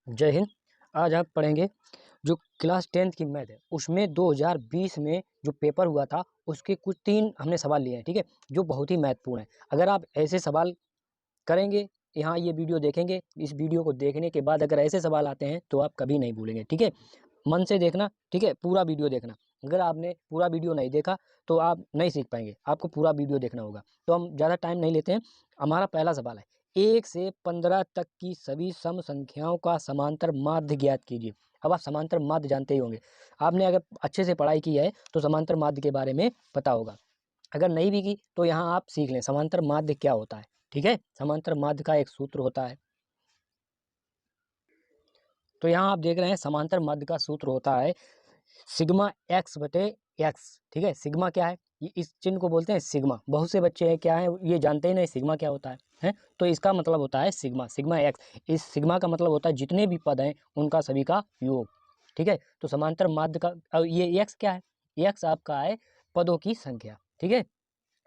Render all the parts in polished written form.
जय हिंद। आज आप पढ़ेंगे जो क्लास 10th की मैथ है उसमें 2020 में जो पेपर हुआ था उसके कुछ 3 हमने सवाल लिए हैं, ठीक है, जो बहुत ही महत्वपूर्ण है। अगर आप ऐसे सवाल करेंगे, यहाँ ये वीडियो देखेंगे, इस वीडियो को देखने के बाद अगर ऐसे सवाल आते हैं तो आप कभी नहीं भूलेंगे, ठीक है। मन से देखना, ठीक है, पूरा वीडियो देखना। अगर आपने पूरा वीडियो नहीं देखा तो आप नहीं सीख पाएंगे, आपको पूरा वीडियो देखना होगा। तो हम ज़्यादा टाइम नहीं लेते हैं। हमारा पहला सवाल है, 1 से 15 तक की सभी सम संख्याओं का समांतर माध्य ज्ञात कीजिए। अब आप समांतर माध्य जानते ही होंगे, आपने अगर अच्छे से पढ़ाई की है तो समांतर माध्य के बारे में पता होगा। अगर नहीं भी की तो यहाँ आप सीख लें समांतर माध्य क्या होता है, ठीक है। समांतर माध्य का एक सूत्र होता है। तो यहाँ आप देख रहे हैं समांतर माध्य का सूत्र होता है सिग्मा एक्स बटे एक्स, ठीक है। सिग्मा क्या है, ये इस चिन्ह को बोलते हैं सिग्मा। बहुत से बच्चे हैं क्या है ये जानते ही नहीं सिग्मा क्या होता है। तो इसका मतलब होता है सिग्मा, सिग्मा एक्स। इस सिग्मा का मतलब होता है जितने भी पद हैं उनका सभी का योग, ठीक है। तो समांतर माध्य का ये एक्स क्या है, एक्स आपका है पदों की संख्या, ठीक है।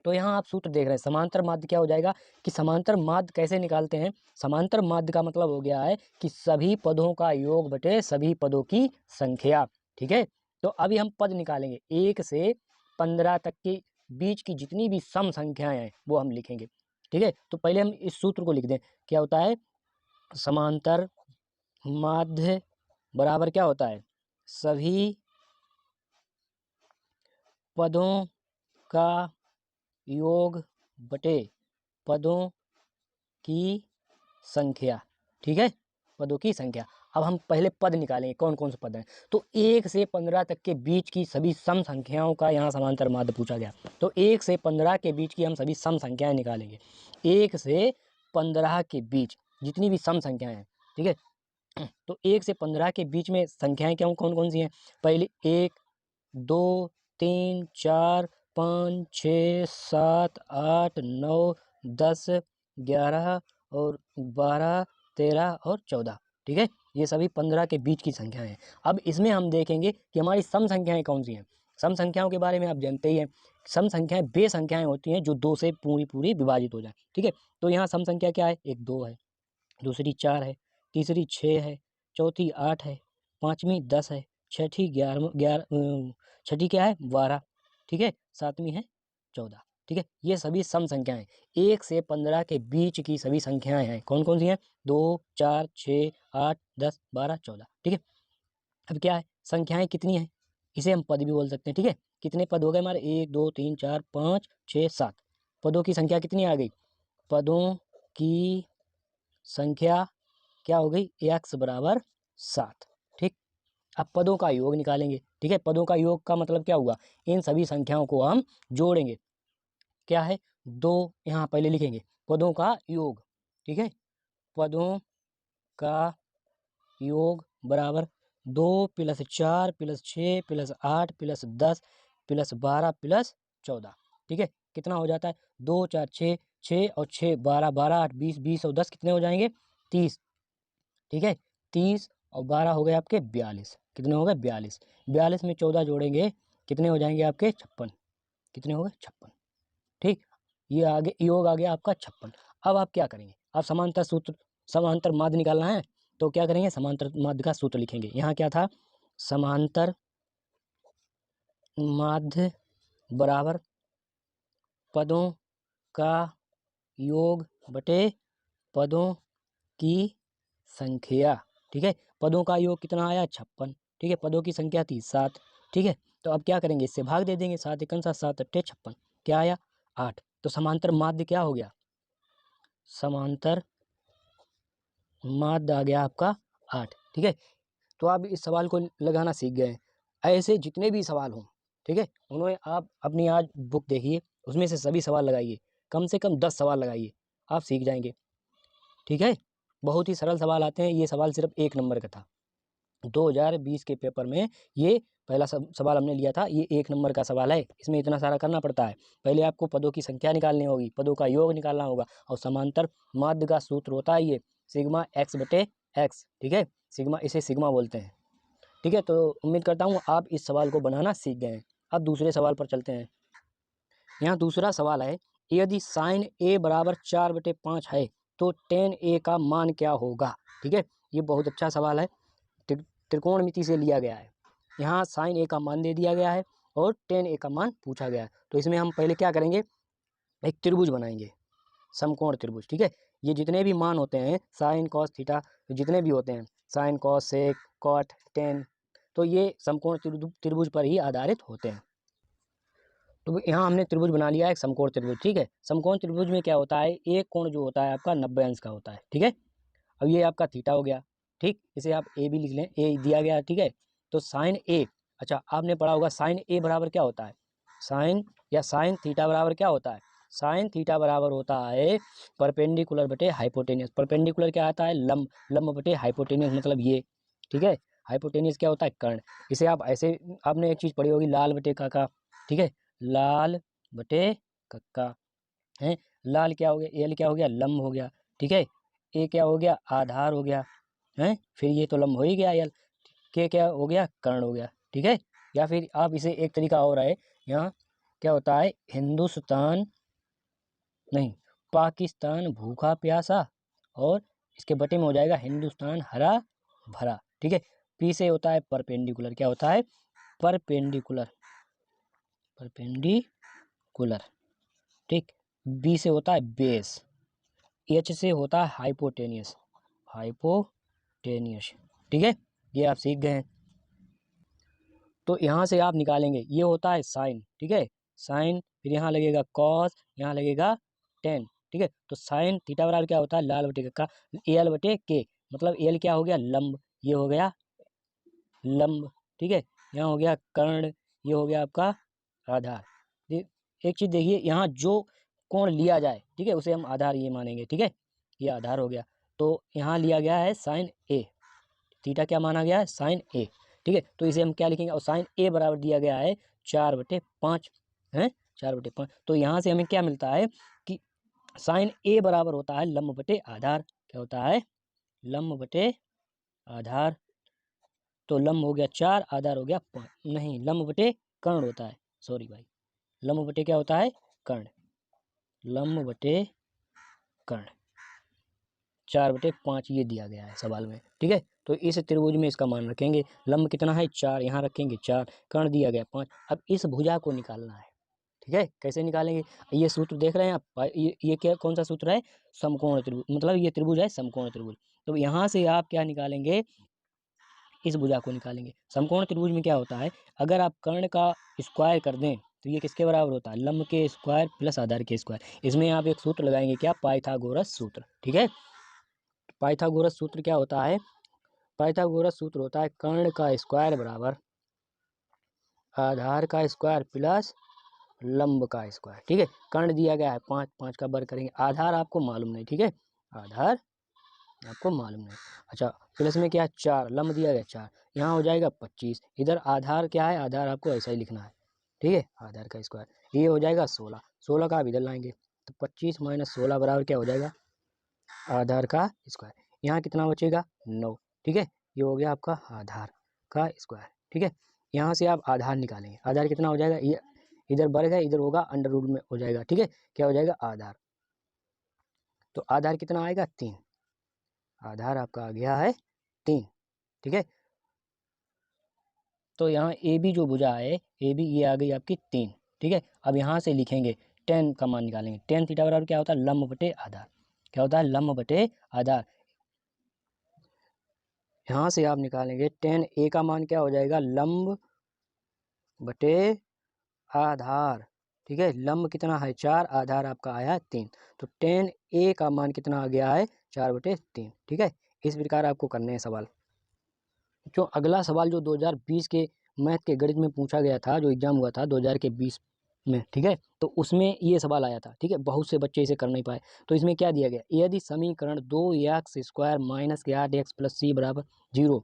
तो यहाँ आप सूत्र देख रहे हैं समांतर माध्य क्या हो जाएगा कि समांतर माध्य कैसे निकालते हैं। समांतर माध्य का मतलब हो गया है कि सभी पदों का योग बटे सभी पदों की संख्या, ठीक है। तो अभी हम पद निकालेंगे 1 से 15 तक के बीच की जितनी भी सम संख्याएं हैं वो हम लिखेंगे, ठीक है। तो पहले हम इस सूत्र को लिख दें। क्या होता है, समांतर माध्य बराबर क्या होता है, सभी पदों का योग बटे पदों की संख्या, ठीक है, पदों की संख्या। अब हम पहले पद निकालेंगे कौन कौन से पद हैं। तो 1 से 15 तक के बीच की सभी सम संख्याओं का यहाँ समांतर माध्य पूछा गया। तो 1 से 15 के बीच की हम सभी सम संख्याएं निकालेंगे। 1 से 15 के बीच जितनी भी सम संख्याएं हैं, ठीक है। तो 1 से 15 के बीच में संख्याएं क्या कौन कौन सी हैं। पहले 1 2 3 4 5 6 7 8 9 10 11 और 12 13 और 14, ठीक है। ये सभी 15 के बीच की संख्याएं हैं। अब इसमें हम देखेंगे कि हमारी सम संख्याएं कौन सी हैं। सम संख्याओं के बारे में आप जानते ही हैं, सम संख्याएं वे संख्याएं होती हैं जो 2 से पूरी पूरी विभाजित हो जाए, ठीक है। तो यहाँ सम संख्या क्या है, एक 2 है, दूसरी 4 है, तीसरी 6 है, चौथी 8 है, पाँचवीं 10 है, छठी 11 छठी क्या है 12, ठीक है, सातवीं है 14, ठीक है। ये सभी सम संख्याएं 1 से 15 के बीच की सभी संख्याएं हैं। कौन कौन सी हैं, 2 4 6 8 10 12 14, ठीक है। अब क्या है, संख्याएं कितनी हैं, इसे हम पद भी बोल सकते हैं, ठीक है। कितने पद हो गए हमारे, 1 2 3 4 5 6 7, पदों की संख्या कितनी आ गई, पदों की संख्या क्या हो गई, x बराबर 7, ठीक। अब पदों का योग निकालेंगे, ठीक है। पदों का योग का मतलब क्या हुआ, इन सभी संख्याओं को हम जोड़ेंगे। क्या है, 2 यहाँ पहले लिखेंगे पदों का योग, ठीक है। पदों का योग बराबर 2 + 4 + 6 + 8 + 10 + 12 + 14, ठीक है। कितना हो जाता है, 2 4 6, 6 और 6 12, 12 8 20, 20 और 10 कितने हो जाएंगे 30, ठीक है। 30 और 12 हो गए आपके 42, कितने हो गए 42, 42 में 14 जोड़ेंगे कितने हो जाएंगे आपके 56, कितने हो गए 56, ठीक। ये आगे योग आ गया आपका 56। अब आप क्या करेंगे, आप समांतर सूत्र समांतर माध्य निकालना है तो क्या करेंगे, समांतर माध्य का सूत्र लिखेंगे। यहाँ क्या था, समांतर माध्य बराबर पदों का योग बटे पदों की संख्या, ठीक है। पदों का योग कितना आया 56, ठीक है। पदों की संख्या थी 7, ठीक है। तो अब क्या करेंगे, इससे भाग दे देंगे, 7 × 7 7 × 56, क्या आया 8। तो समांतर माध्य क्या हो गया, समांतर माध्य आ गया आपका 8, ठीक है। तो आप इस सवाल को लगाना सीख गए हैं। ऐसे जितने भी सवाल हों, ठीक है, उन्हें आप अपनी आज बुक देखिए, उसमें से सभी सवाल लगाइए, कम से कम 10 सवाल लगाइए, आप सीख जाएंगे, ठीक है। बहुत ही सरल सवाल आते हैं, ये सवाल सिर्फ 1 नंबर का था 2020 के पेपर में। ये पहला सवाल हमने लिया था, ये 1 नंबर का सवाल है, इसमें इतना सारा करना पड़ता है। पहले आपको पदों की संख्या निकालनी होगी, पदों का योग निकालना होगा, और समांतर माध्य का सूत्र होता है ये सिग्मा x बटे x, ठीक है। सिग्मा, इसे सिग्मा बोलते हैं, ठीक है। तो उम्मीद करता हूँ आप इस सवाल को बनाना सीख गए हैं। अब दूसरे सवाल पर चलते हैं। यहाँ दूसरा सवाल है, यदि साइन a बराबर 4/5 है तो tan a का मान क्या होगा, ठीक है। ये बहुत अच्छा सवाल है, त्रिकोणमिति से लिया गया है। यहाँ साइन ए का मान दे दिया गया है और टेन ए का मान पूछा गया है। तो इसमें हम पहले क्या करेंगे, एक त्रिभुज बनाएंगे, समकोण त्रिभुज। ठीक है, ये जितने भी मान होते हैं साइन कॉस थीटा, जितने भी होते हैं sine cos sec cot tan, तो ये समकोण त्रिभुज पर ही आधारित होते हैं। तो यहाँ हमने त्रिभुज बना लिया है, एक समकोण त्रिभुज। ठीक है, समकोण त्रिभुज में क्या होता है, एक कोण जो होता है आपका 90 अंश का होता है। ठीक है, अब ये आपका थीटा हो गया। ठीक, इसे आप ए भी लिख लें, ए दिया गया। ठीक है, तो साइन ए, अच्छा आपने पढ़ा होगा साइन ए बराबर क्या होता है, साइन या साइन थीटा बराबर क्या होता है, साइन थीटा बराबर होता है परपेंडिकुलर बटे हाइपोटेनियस। परपेंडिकुलर क्या आता है, लंब, लंब बटे हाइपोटेनियस मतलब ये। ठीक है, हाइपोटेनियस क्या होता है, कर्ण। इसे आप ऐसे, आपने एक चीज पढ़ी होगी लाल बटे काका। ठीक है, लाल बटे कक्का है। लाल क्या हो गया, एल क्या हो गया, लंब हो गया। ठीक है, ए क्या हो गया, आधार हो गया है, फिर ये तो लंब हो ही गया एल, के क्या हो गया, कर्ण हो गया। ठीक है, या फिर आप इसे एक तरीका और है, यहाँ क्या होता है, हिंदुस्तान नहीं पाकिस्तान भूखा प्यासा, और इसके बटे में हो जाएगा हिंदुस्तान हरा भरा। ठीक है, पी से होता है परपेंडिकुलर, क्या होता है, परपेंडिकुलर, परपेंडिकुलर। ठीक, बी से होता है बेस, एच से होता है हाइपोटेनियस, हाइपोटेनियस। ठीक है, ये आप सीख गए हैं। तो यहाँ से आप निकालेंगे, ये होता है साइन। ठीक है, साइन, फिर यहाँ लगेगा कॉस, यहाँ लगेगा टेन। ठीक है, तो साइन थीटा बराबर क्या होता है, लाल बटे का एल बटे के, मतलब एल क्या हो गया, लंब, ये हो गया लंब। ठीक है, यहाँ हो गया कर्ण, ये हो गया आपका आधार। एक चीज देखिए, यहाँ जो कोण लिया जाए, ठीक है, उसे हम आधार ये मानेंगे। ठीक है, ये आधार हो गया। तो यहाँ लिया गया है साइन ए, थीटा क्या माना गया है, साइन ए। ठीक है, तो इसे हम क्या लिखेंगे, और साइन ए बराबर दिया गया है 4/5 है, 4/5। तो यहाँ से हमें क्या मिलता है कि साइन ए बराबर होता है लंब बटे आधार। क्या होता है, लंब बटे आधार। तो लंब हो गया 4, आधार हो गया 5, नहीं लंब बटे कर्ण होता है, सॉरी भाई, लंब बटे क्या होता है, कर्ण, लंब बटे कर्ण, 4/5 ये दिया गया है सवाल में। ठीक है, तो इस त्रिभुज में इसका मान रखेंगे, लंब कितना है 4, यहाँ रखेंगे 4, कर्ण दिया गया 5। अब इस भुजा को निकालना है। ठीक है, कैसे निकालेंगे, ये सूत्र देख रहे हैं आप, ये क्या, कौन सा सूत्र है, समकोण त्रिभुज, मतलब ये त्रिभुज है समकोण त्रिभुज। तो यहाँ से आप क्या निकालेंगे, इस भुजा को निकालेंगे। समकोण त्रिभुज में क्या होता है, अगर आप कर्ण का स्क्वायर कर दें तो ये किसके बराबर होता है, लंब के स्क्वायर प्लस आधार के स्क्वायर। इसमें आप एक सूत्र लगाएंगे, क्या, पाइथागोरस सूत्र। ठीक है, पाइथागोरस सूत्र क्या होता है, पाइथागोरस सूत्र होता है कर्ण का स्क्वायर बराबर आधार का स्क्वायर प्लस लंब का स्क्वायर। ठीक है, कर्ण दिया गया है 5, 5 का वर्ग करेंगे, आधार आपको मालूम नहीं। ठीक है, आधार आपको मालूम नहीं। अच्छा, प्लस में क्या है 4, लंब दिया गया 4, यहाँ हो जाएगा 25, इधर आधार क्या है, आधार आपको ऐसा ही लिखना है। ठीक है, आधार का स्क्वायर, ये हो जाएगा 16, 16 का आप इधर लाएंगे तो 25 - 16 बराबर क्या हो जाएगा, आधार का स्क्वायर। यहाँ कितना बचेगा 9। ठीक है, ये हो गया आपका आधार का स्क्वायर। ठीक है, यहाँ से आप आधार निकालेंगे, आधार कितना हो जाएगा, ये इधर वर्ग है, इधर होगा अंडर रूट में हो जाएगा। ठीक है, क्या हो जाएगा आधार, तो आधार कितना आएगा 3, आधार आपका आ गया है 3। ठीक है, तो यहाँ ए बी जो भुजा है, ए बी ये आ गई आपकी 3। ठीक है, अब यहाँ से लिखेंगे टेन का मान निकालेंगे, टेन थीटा बराबर क्या होता है, लंब बटे आधार। क्या होता है, लंब बटे आधार। यहाँ से आप निकालेंगे टेन ए का मान क्या हो जाएगा, लंब बटे आधार। ठीक है, लंब कितना है 4, आधार आपका आया है 3, तो टेन ए का मान कितना आ गया है 4/3। ठीक है, इस प्रकार आपको करने हैं सवाल। जो अगला सवाल जो 2020 के मैथ के गणित में पूछा गया था, जो एग्जाम हुआ था 2020 में, ठीक है, तो उसमें ये सवाल आया था। ठीक है, बहुत से बच्चे इसे कर नहीं पाए। तो इसमें क्या दिया गया, यदि समीकरण 2x² - 8x + c बराबर 0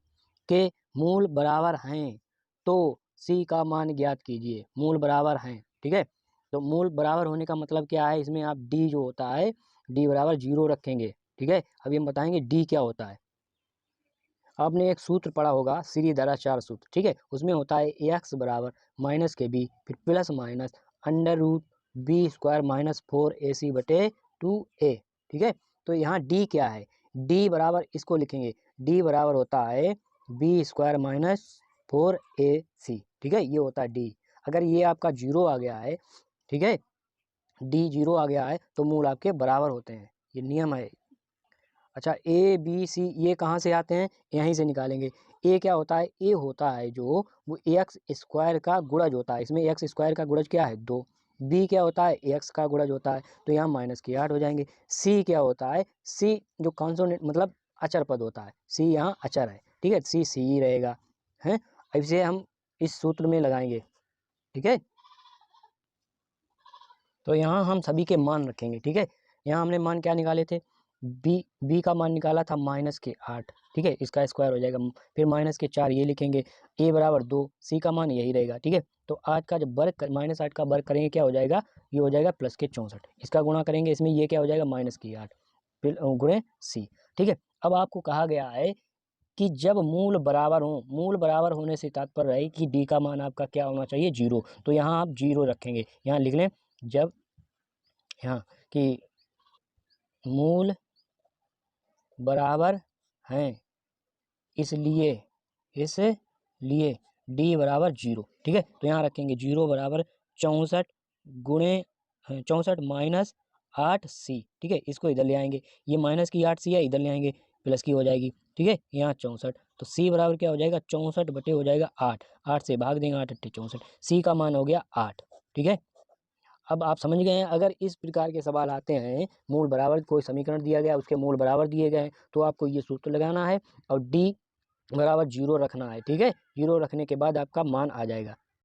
के मूल बराबर हैं तो c का मान ज्ञात कीजिए। मूल बराबर हैं, ठीक है, तो मूल बराबर होने का मतलब क्या है, इसमें आप d जो होता है d बराबर 0 रखेंगे। ठीक है, अभी हम बताएंगे d क्या होता है। आपने एक सूत्र पढ़ा होगा सीरीधराचार सूत्र। ठीक है, उसमें होता है एक्स बराबर माइनस के बी, फिर प्लस माइनस √b² - 4ac/2a। ठीक है, तो यहाँ डी क्या है, डी बराबर इसको लिखेंगे, डी बराबर होता है बी स्क्वायर माइनस 4ac, ठीक है, ये होता है डी। अगर ये आपका 0 आ गया है, ठीक है, डी 0 आ गया है तो मूल आपके बराबर होते हैं, ये नियम है। अच्छा, ए बी सी ये कहाँ से आते हैं, यहीं से निकालेंगे। ए क्या होता है, ए होता है जो वो एक्स स्क्वायर का गुणज होता है, इसमें एक्स स्क्वायर का गुणज क्या है 2। बी क्या होता है, एक्स का गुणज होता है, तो यहाँ माइनस के 8 हो जाएंगे। सी क्या होता है, सी जो कॉन्सोनेंट मतलब अचर पद होता है, सी यहाँ अचर है, ठीक है, सी सी ही रहेगा है। इसे हम इस सूत्र में लगाएंगे, ठीक है। तो यहाँ हम सभी के मान रखेंगे, ठीक है। यहाँ हमने मान क्या निकाले थे, बी का मान निकाला था -8, ठीक है, इसका स्क्वायर हो जाएगा, फिर -4 ये लिखेंगे, ए बराबर 2, सी का मान यही रहेगा, ठीक है। तो 8 का जब वर्ग -8 का वर्ग करेंगे क्या हो जाएगा, ये हो जाएगा +64, इसका गुणा करेंगे इसमें, ये क्या हो जाएगा -8 फिर गुणे सी, ठीक है। अब आपको कहा गया है कि जब मूल बराबर हो, मूल बराबर होने से तात्पर्य है कि डी का मान आपका क्या होना चाहिए 0, तो यहाँ आप 0 रखेंगे, यहाँ लिख लें जब यहाँ कि मूल बराबर हैं, इसलिए डी बराबर 0, ठीक है। तो यहाँ रखेंगे 0 बराबर 64 गुणे 64 माइनस 8c, ठीक है, इसको इधर ले आएंगे, ये माइनस की 8c है, इधर ले आएंगे प्लस की हो जाएगी, ठीक है, यहाँ 64, तो c बराबर क्या हो जाएगा 64 बटे हो जाएगा 8, 8 से भाग देंगे, 8 8 64, c का मान हो गया 8, ठीक है। अब आप समझ गए हैं, अगर इस प्रकार के सवाल आते हैं, मूल बराबर कोई समीकरण दिया गया उसके मूल बराबर दिए गए हैं, तो आपको ये सूत्र लगाना है और डी बराबर 0 रखना है, ठीक है, 0 रखने के बाद आपका मान आ जाएगा।